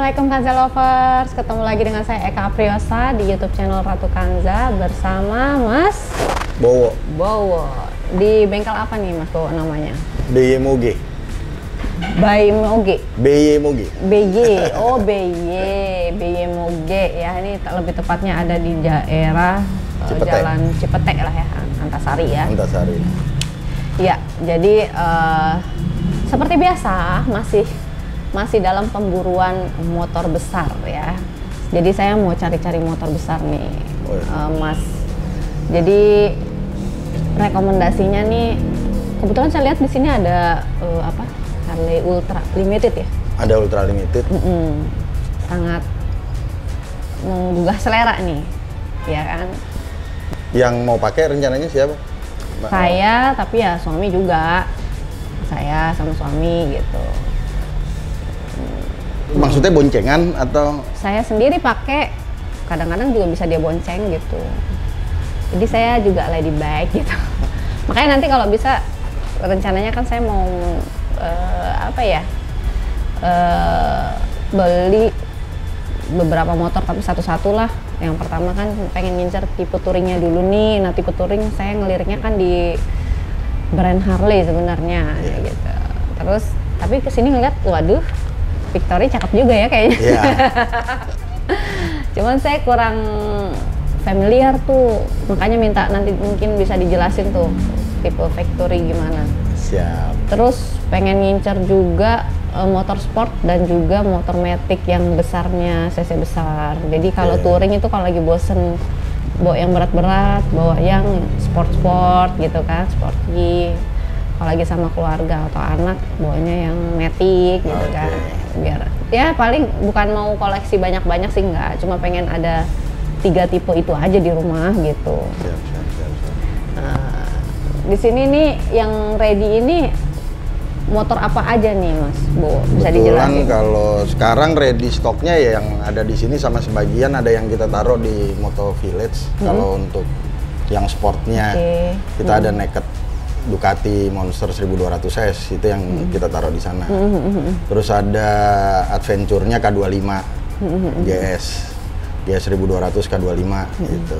Assalamualaikum Kanza Lovers, ketemu lagi dengan saya Eka Apriosa di YouTube channel Ratu Kanza bersama Mas Bowo. Di bengkel apa nih Mas Bowo namanya? BY Moge. BY Moge. BY Moge. BY Moge ya, ini lebih tepatnya ada di daerah Jalan Cipete lah ya, Antasari ya. Antasari. Ya, jadi seperti biasa masih dalam pemburuan motor besar ya. Jadi saya mau cari-cari motor besar nih, Mas. Jadi rekomendasinya nih, kebetulan saya lihat di sini ada Harley Ultra Limited ya. Ada Ultra Limited. Sangat menggugah selera nih, ya kan? Yang mau pakai rencananya siapa? Saya, tapi ya suami juga. Saya sama suami gitu. Maksudnya boncengan atau? Saya sendiri pakai, kadang-kadang juga bisa dia bonceng gitu. Jadi saya juga lady bike gitu. Makanya nanti kalau bisa, rencananya kan saya mau beli beberapa motor tapi satu-satu lah. Yang pertama kan pengen ngincer tipe touringnya dulu nih. Nah tipe touring saya ngeliriknya kan di brand Harley sebenarnya gitu. Terus tapi kesini ngeliat, waduh, Victory cakep juga ya kayaknya. Yeah. Cuman saya kurang familiar tuh, makanya minta nanti mungkin bisa dijelasin tuh tipe Victory gimana. Siap. Terus pengen ngincer juga motor sport dan juga motor matic yang besarnya, cc besar. Jadi kalau touring itu kalau lagi bosen bawa yang berat-berat, bawa yang sport-sport gitu kan, sporty. Kalau lagi sama keluarga atau anak, bawanya yang matic gitu kan. Biar ya paling bukan mau koleksi banyak-banyak sih, enggak, cuma pengen ada 3 tipe itu aja di rumah gitu. Siap. Di sini nih yang ready ini motor apa aja nih Mas Bo? Bisa dijelasin? Kalau sekarang ready stoknya ya yang ada di sini sama sebagian ada yang kita taruh di Moto Village. Kalau untuk yang sportnya kita ada Naked Ducati Monster 1200S, itu yang kita taruh di sana. Terus ada adventure-nya K25 GS 1200 K25 gitu.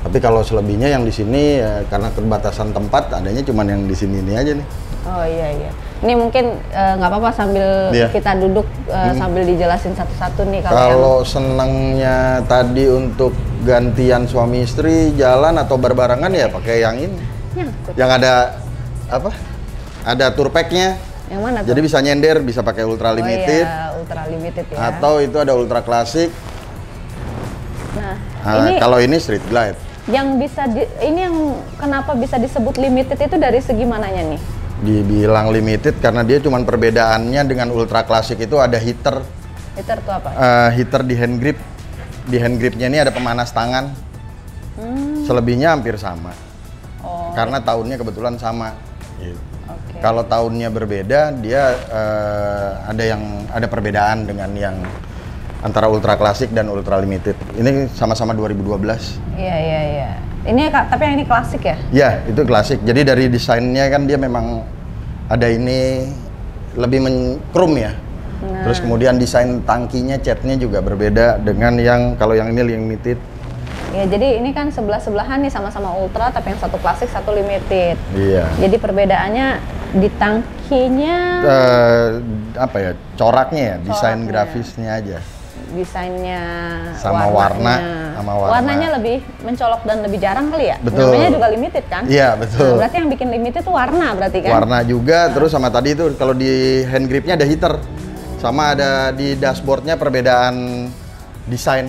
Tapi kalau selebihnya yang di sini ya, karena keterbatasan tempat, adanya cuma yang di sini ini aja nih. Oh iya. Ini mungkin nggak apa-apa sambil kita duduk sambil dijelasin satu-satu nih. Kalau senangnya tadi untuk gantian suami istri jalan atau berbarengan ya pakai yang ini. Yang ada apa? Ada tour pack-nya. Yang mana tuh? Jadi bisa nyender, bisa pakai Ultra Limited. Oh iya, Ultra Limited ya. Atau itu ada Ultra Classic. Nah, kalau ini Street Glide. Yang bisa ini yang kenapa bisa disebut limited itu dari segi mananya nih? Dibilang limited karena dia cuman perbedaannya dengan Ultra Classic itu ada heater. Heater itu apa? Heater di hand grip. Di hand gripnya ini ada pemanas tangan. Selebihnya hampir sama. Karena tahunnya kebetulan sama. Gitu. Kalau tahunnya berbeda, dia ada perbedaan dengan yang antara Ultra Classic dan Ultra Limited. Ini sama-sama 2012. Iya. Ini tapi yang ini klasik ya? Iya, itu klasik. Jadi dari desainnya kan dia memang ada ini lebih chrome ya. Terus kemudian desain tangkinya, catnya juga berbeda dengan yang kalau yang ini limited. Ya, jadi ini kan sebelah-sebelahan nih sama-sama Ultra, tapi yang satu klasik, satu limited. Iya. Jadi perbedaannya di tangkinya coraknya ya, desain grafisnya aja. Desainnya sama warnanya lebih mencolok dan lebih jarang kali ya. Betul. Namanya juga limited kan? Iya, betul. Nah, berarti yang bikin limited itu warna berarti kan? Warna juga, terus sama tadi itu kalau di hand gripnya ada heater. Sama ada di dashboardnya perbedaan desain.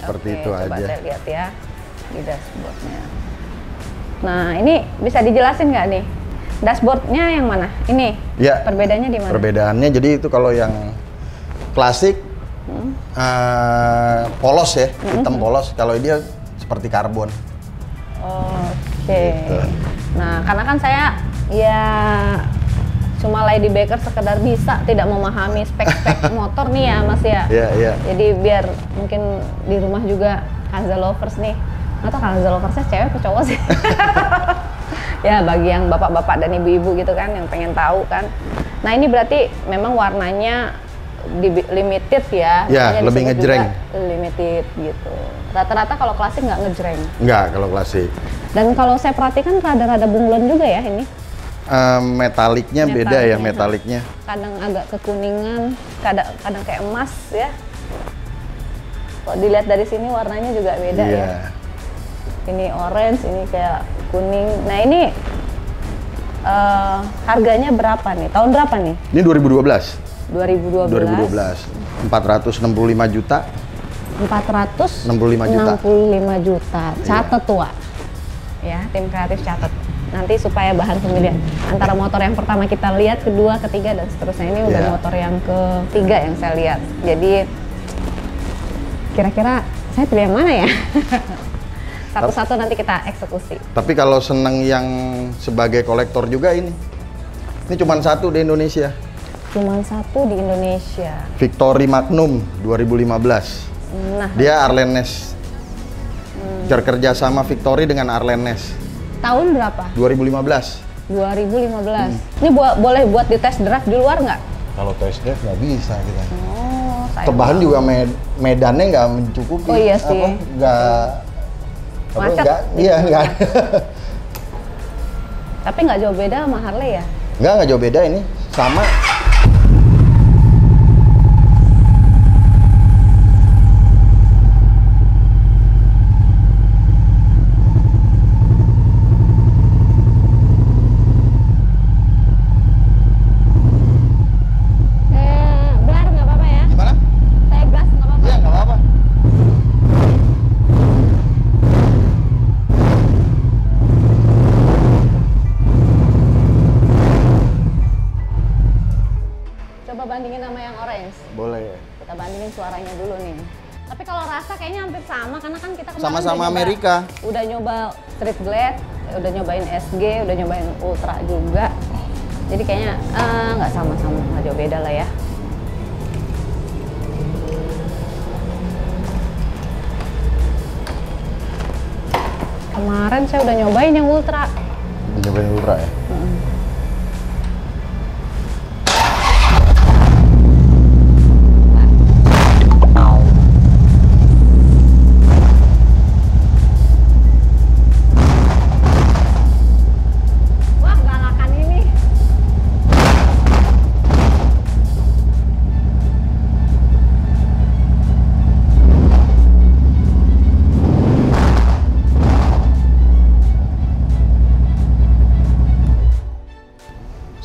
Seperti itu coba aja. Saya lihat ya di dashboardnya. Nah, ini bisa dijelasin nggak nih? Dashboardnya yang mana? Ini? Ya. Perbedaannya di mana? Perbedaannya jadi itu kalau yang klasik polos ya, hitam polos. Kalau dia seperti karbon. Gitu. Nah, karena kan saya ya cuma lady baker sekedar bisa tidak memahami spek-spek motor nih ya Mas ya. Iya. Jadi biar mungkin di rumah juga Kanza lovers nih. Atau Kanza loversnya cewek atau cowok sih? Ya bagi yang bapak-bapak dan ibu-ibu gitu kan yang pengen tahu kan. Nah ini berarti memang warnanya limited ya. Ya, makanya lebih disebut ngejreng. juga limited gitu. Rata-rata kalau klasik nggak ngejreng. Nggak kalau klasik. Dan kalau saya perhatikan rada-rada bunglon juga ya ini. Metaliknya beda ya, metaliknya. Kadang agak kekuningan, kadang kayak emas ya. Kalau dilihat dari sini warnanya juga beda ya. Ini orange, ini kayak kuning. Nah ini harganya berapa nih? Tahun berapa nih? Ini 2012. 2012. 465 juta. 465 juta. Catat tua. Ya, tim kreatif catat. Nanti supaya bahan pemilihan antara motor yang pertama kita lihat, kedua, ketiga dan seterusnya. Ini udah motor yang ketiga yang saya lihat. Jadi kira-kira saya pilih yang mana ya? Satu-satu nanti kita eksekusi. Tapi kalau seneng yang sebagai kolektor juga ini cuma satu di Indonesia. Cuman satu di Indonesia. Victory Magnum 2015. Nah, dia Arlenes. Kerja sama Victory dengan Arlenes. Tahun berapa? 2015. 2015. Ini boleh buat di test drive di luar nggak? Kalau test drive nggak bisa kita. Oh, Tebahan juga medannya nggak mencukupi. Oh iya sih. Nggak. Macet. Iya nggak. Tapi nggak jauh beda sama Harley ya? Nggak jauh beda ini. Sama. Bandingin sama yang orange. Boleh. Kita bandingin suaranya dulu nih. Tapi kalau rasa kayaknya hampir sama karena kan kita kemarin sama-sama Amerika. Udah nyoba Street Glide, udah nyobain SG, udah nyobain Ultra juga. Jadi kayaknya nggak sama-sama, nggak jauh beda lah ya. Kemarin saya udah nyobain yang Ultra. Nyobain Ultra ya?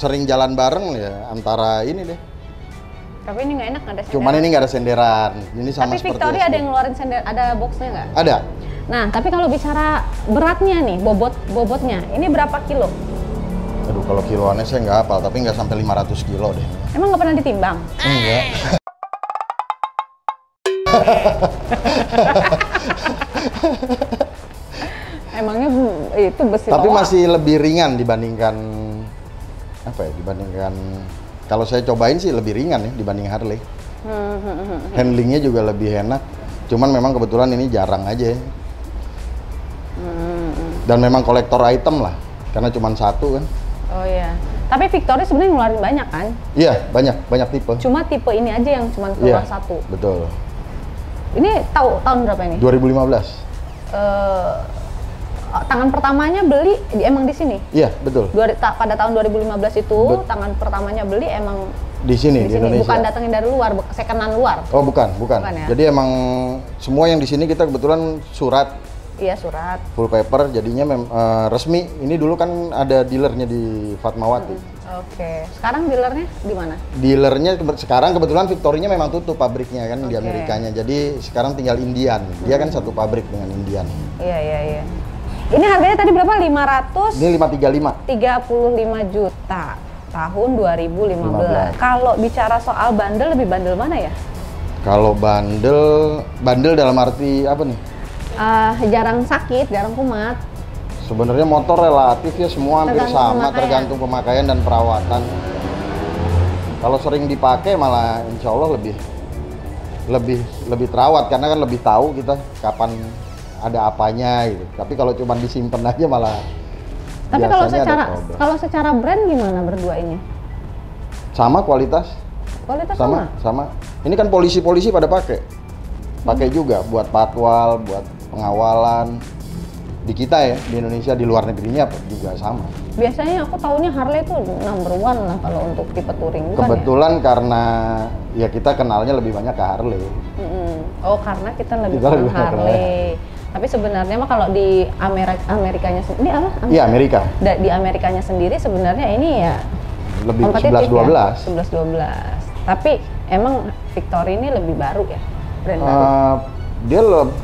Sering jalan bareng ya antara ini deh. Tapi ini nggak enak, nggak ada senderan. Cuman ini nggak ada senderan. Ini sama tapi seperti Victory ada yang ngeluarin sender, ada boxnya nggak? Ada. Nah, tapi kalau bicara beratnya nih, bobotnya, ini berapa kilo? Aduh, kalau kiloannya saya nggak hafal, tapi nggak sampai 500 kilo deh. Emang nggak pernah ditimbang? Enggak. Emangnya itu besi tapi bawah? Masih lebih ringan dibandingkan apa ya? Dibandingkan kalau saya cobain sih lebih ringan ya dibanding Harley. Handlingnya juga lebih enak. Cuman memang kebetulan ini jarang aja. Dan memang kolektor item lah, karena cuma satu kan. Oh iya. Tapi Victory sebenarnya ngeluarin banyak kan? Iya, banyak tipe. Cuma tipe ini aja yang cuma keluar satu. Betul. Ini tahun berapa ini? 2015. Tangan pertamanya beli emang di sini? Iya, betul. Pada tahun 2015 itu tangan pertamanya beli emang di sini di Indonesia. Bukan datangin dari luar, secondan luar. Oh, bukan. Ya? Jadi emang semua yang di sini kita kebetulan surat. Iya, surat. Full paper, jadinya resmi. Ini dulu kan ada dealernya di Fatmawati. Oke. Sekarang dealernya di mana? Dealernya sekarang kebetulan Victory-nya memang tutup pabriknya kan di Amerikanya. Jadi sekarang tinggal Indian. Dia kan satu pabrik dengan Indian. Iya. Ini harganya tadi berapa? 500? Ini 535. 35 juta tahun 2015. Kalau bicara soal bandel, lebih bandel mana ya? Kalau bandel dalam arti apa nih? Jarang sakit, jarang kumat. Sebenarnya motor relatif ya semua hampir sama, tergantung pemakaian dan perawatan. Kalau sering dipakai malah insya Allah lebih terawat karena kan lebih tahu kita kapan ada apanya gitu. Tapi kalau cuma disimpan aja malah. Tapi kalau secara brand gimana berdua ini? Sama kualitas. Kualitas sama? Sama. Ini kan polisi-polisi pada pakai juga buat patwal, buat pengawalan. Di kita ya, di Indonesia, di luar negerinya juga sama. Biasanya aku taunya Harley itu number one lah kalau untuk tipe touring, bukan Kebetulan ya? Karena ya kita kenalnya lebih banyak ke Harley. Oh, karena kita lebih kenal Harley. Tapi sebenarnya mah kalau di Amerikanya sendiri, ini apa? Iya, Amerika. Di Amerikanya sendiri sebenarnya ini ya lebih 11-12. Ya? 11-12. Tapi emang Victory ini lebih baru ya? Brand baru? Dia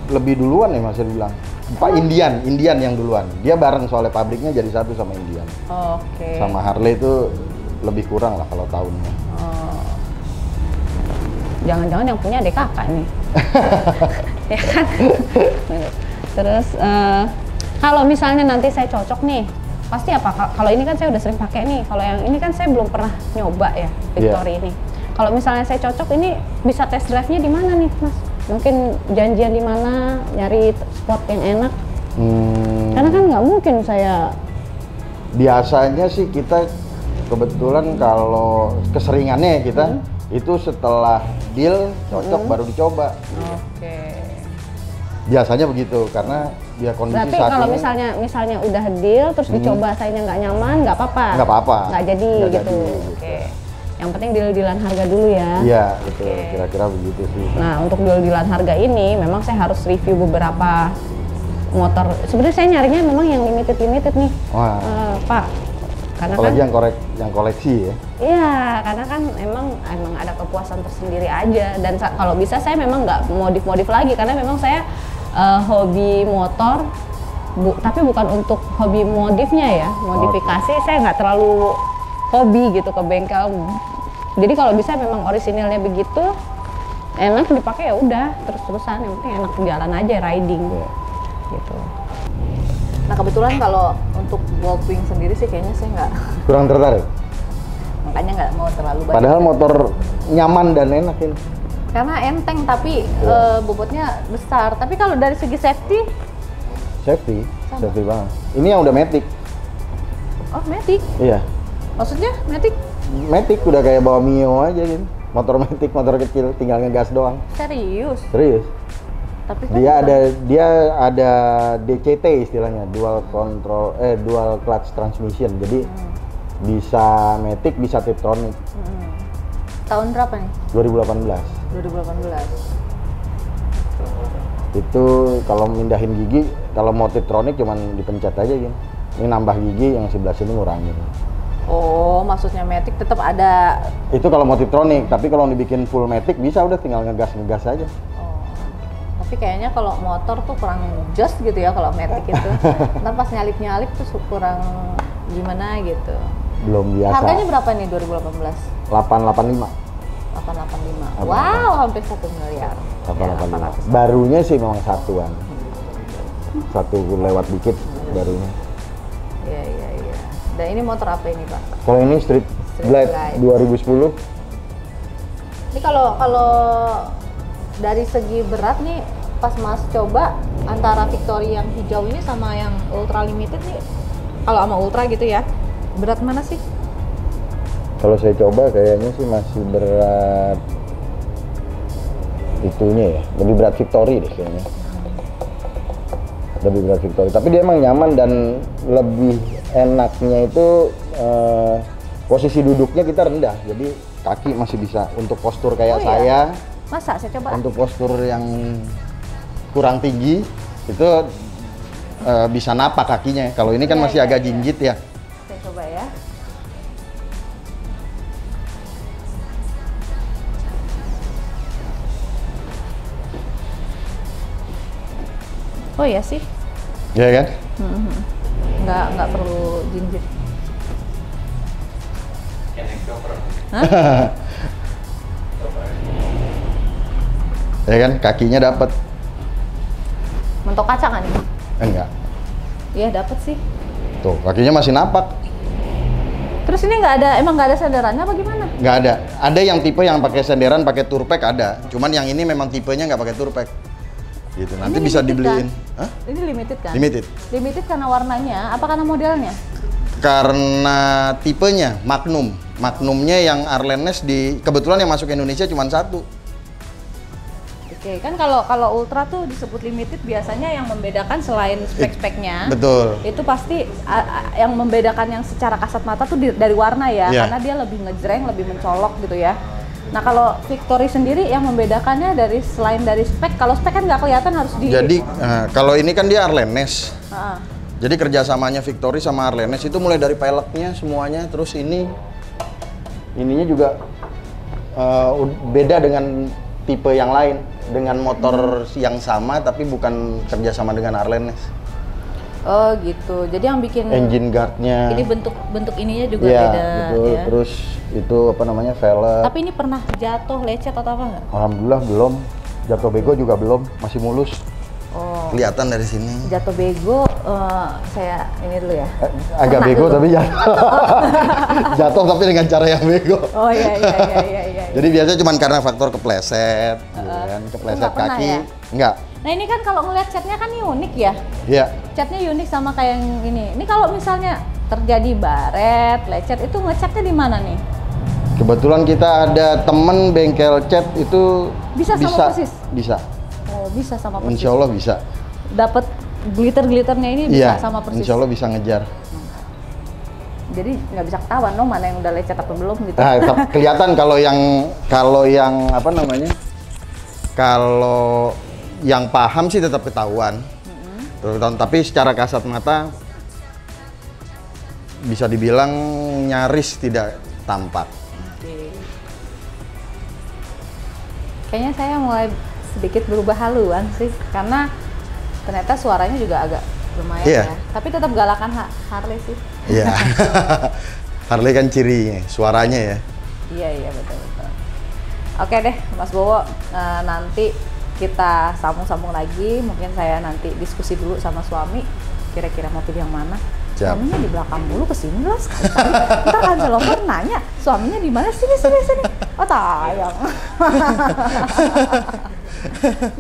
lebih duluan ya Mas bilang. Pak Indian yang duluan. Dia bareng soalnya pabriknya jadi satu sama Indian. Oke. Sama Harley itu lebih kurang lah kalau tahunnya. Jangan-jangan yang punya adik kakak nih. Ya kan? Terus kalau misalnya nanti saya cocok nih, pasti apa? Kalau ini kan saya udah sering pakai nih. Kalau yang ini kan saya belum pernah nyoba ya Victory ini. Kalau misalnya saya cocok ini bisa test drive-nya di mana nih, Mas? Mungkin janjian di mana, nyari spot yang enak. Karena kan nggak mungkin saya. Biasanya sih kita kebetulan kalau keseringannya kita itu setelah deal cocok baru dicoba. Oke. Biasanya begitu karena dia kondisi berarti saat kalau ini, misalnya udah deal terus dicoba sayanya nggak nyaman, nggak apa-apa. Nggak apa-apa. Nggak jadi gitu. Oke. Yang penting deal-dealan harga dulu ya. Iya, betul. Kira-kira begitu sih. Nah, untuk deal-dealan harga ini memang saya harus review beberapa motor. Sebenarnya saya nyarinya memang yang limited nih. Wah. Pak. Karena apalagi kan yang koleksi ya. Iya, karena kan emang ada kepuasan tersendiri aja, dan kalau bisa saya memang nggak modif lagi karena memang saya hobi motor, tapi bukan untuk hobi modifnya ya, modifikasi saya nggak terlalu hobi gitu ke bengkel. Jadi kalau bisa memang orisinilnya begitu, enak dipakai ya udah terus-terusan, yang penting enak jalan aja riding gitu. Nah kebetulan kalau untuk Goldwing sendiri sih kayaknya saya nggak kurang tertarik. Makanya nggak mau terlalu banyak. Padahal motor nyaman dan enak ini. Karena enteng tapi bobotnya besar. Tapi kalau dari segi safety banget. Ini yang udah Matic. Oh Matic? Iya. Maksudnya Matic? Matic udah kayak bawa Mio aja gitu. Motor Matic, motor kecil, tinggal ngegas doang. Serius? Tapi kan dia ada DCT istilahnya, dual clutch transmission. Jadi bisa Matic, bisa Tiptronic. Tahun berapa nih? 2018. Itu kalau mindahin gigi, kalau mau Tiptronic cuman dipencet aja gitu. Ini nambah gigi, yang sebelah sini ngurangin. Oh, maksudnya Matic tetap ada. Itu kalau mau Tiptronic, tapi kalau dibikin full Matic bisa udah tinggal ngegas aja. Tapi kayaknya kalau motor tuh kurang jos gitu ya kalau Matic itu. Ntar pas nyalip tuh kurang gimana gitu. Belum biasa. Harganya berapa nih 2018? 885. 885. Wow, hampir 1 miliar. 885. Barunya sih memang satuan. Satu lewat dikit barunya. Iya. Dan ini motor apa ini, Pak? Kalau ini Street Glide 2010. Ini kalau dari segi berat nih, pas Mas coba antara Victory yang hijau ini sama yang Ultra Limited nih, kalau sama Ultra gitu ya, berat mana sih? Kalau saya coba kayaknya sih masih berat itunya ya, lebih berat Victory deh kayaknya. Lebih berat Victory, tapi dia emang nyaman dan lebih enaknya itu posisi duduknya kita rendah, jadi kaki masih bisa untuk postur kayak saya. Masa saya coba? Untuk postur yang kurang tinggi itu bisa napak kakinya. Kalau ini kan masih agak jinjit ya. Saya coba ya. Oh iya sih. Iya kan? Nggak perlu jinjit. Ya kan, kakinya dapat. Mentok kaca kan ini? Enggak. Iya dapat sih. Tuh, kakinya masih napak. Terus ini emang nggak ada senderannya apa gimana? Nggak ada. Ada yang tipe yang pakai senderan, pakai turpack ada. Cuman yang ini memang tipenya nggak pakai turpack. Gitu. Nanti Ini bisa limited dibeliin. Kan? Hah? Ini limited kan? Limited. Limited karena warnanya, apa karena modelnya? Karena tipenya Magnum. Magnumnya yang Arlenes kebetulan yang masuk Indonesia cuma satu. Oke, kan kalau Ultra tuh disebut limited biasanya yang membedakan selain spek-speknya. Betul. Itu pasti yang membedakan yang secara kasat mata tuh dari warna ya, karena dia lebih ngejreng, lebih mencolok gitu ya. Nah kalau Victory sendiri yang membedakannya selain dari spek, kalau spek kan nggak kelihatan harus di. Jadi kalau ini kan dia Arlenes. Jadi kerjasamanya Victory sama Arlenes itu mulai dari peleknya semuanya, terus ininya juga beda dengan tipe yang lain, dengan motor yang sama tapi bukan kerjasama dengan Arlenes. Oh gitu, jadi yang bikin engine guardnya. Ini bentuk ininya juga ya, beda. Betul. Ya. Terus itu apa namanya velg. Tapi ini pernah jatuh, lecet atau apa nggak? Alhamdulillah belum. Jatuh bego juga belum, masih mulus. Oh. Kelihatan dari sini. Jatuh bego, saya ini dulu ya. Agak pernah bego dulu. Tapi jatuh. Jatuh tapi dengan cara yang bego. Oh iya. Jadi biasanya cuma karena faktor kepleset, kan? Kepleset kaki. Ya? Enggak. Nah ini kan kalau ngeliat catnya kan unik ya. Iya. Catnya unik sama kayak yang ini. Ini kalau misalnya terjadi baret, lecet, itu ngecatnya di mana nih? Kebetulan kita ada temen bengkel cat itu bisa sama persis? Bisa. Oh bisa sama persis? Insya Allah bisa. Dapat glitter-glitternya ini bisa sama persis? Insya Allah bisa ngejar. Jadi nggak bisa ketahuan dong mana yang udah lecet atau belum gitu? Nah, kelihatan kalau yang apa namanya? Kalau yang paham sih tetap ketahuan. Tapi secara kasat mata bisa dibilang nyaris tidak tampak. Kayaknya saya mulai sedikit berubah haluan sih, karena ternyata suaranya juga agak lumayan ya. Tapi tetap galakan Harley sih. Iya. Harley kan cirinya, suaranya ya. Iya betul. Oke deh, Mas Bowo, nanti kita sambung-sambung lagi. Mungkin saya nanti diskusi dulu sama suami, kira-kira mau pilih yang mana. Siap. Suaminya di belakang dulu, kesini lah sekali. Ntar kan Lover nanya, suaminya di mana? Sini. Oh tayang.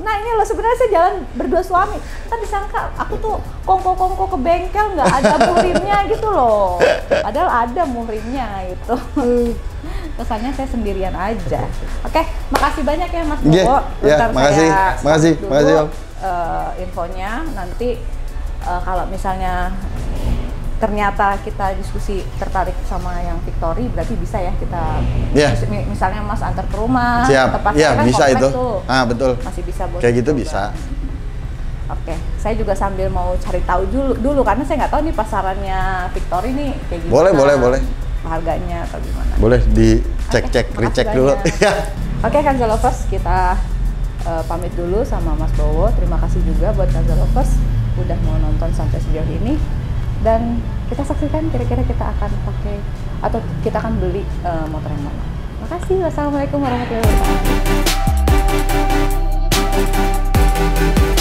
Nah ini loh, sebenarnya saya jalan berdua suami. Ntar disangka aku tuh kongko-kongko ke bengkel, nggak ada muhrimnya gitu loh. Padahal ada muhrimnya gitu. Kesannya saya sendirian aja. Oke, makasih banyak ya Mas Bowo. Makasih Om. Infonya nanti kalau misalnya ternyata kita diskusi tertarik sama yang Victory, berarti bisa ya kita misalnya Mas antar ke rumah. Siap. Tepatnya kan bisa itu. Tuh. Betul. Masih bisa kayak gitu bisa. Oke, saya juga sambil mau cari tahu dulu karena saya nggak tahu nih pasarannya Victory nih kayak gimana. Boleh. Harganya atau gimana? Boleh dicek, recheck dulu. Oke, Kanza Lovers, kita pamit dulu sama Mas Bowo. Terima kasih juga buat Kanza Lovers udah mau nonton sampai sejauh ini. Dan kita saksikan kira-kira kita akan pakai atau kita akan beli motor yang mana. Makasih. Wassalamualaikum warahmatullahi wabarakatuh.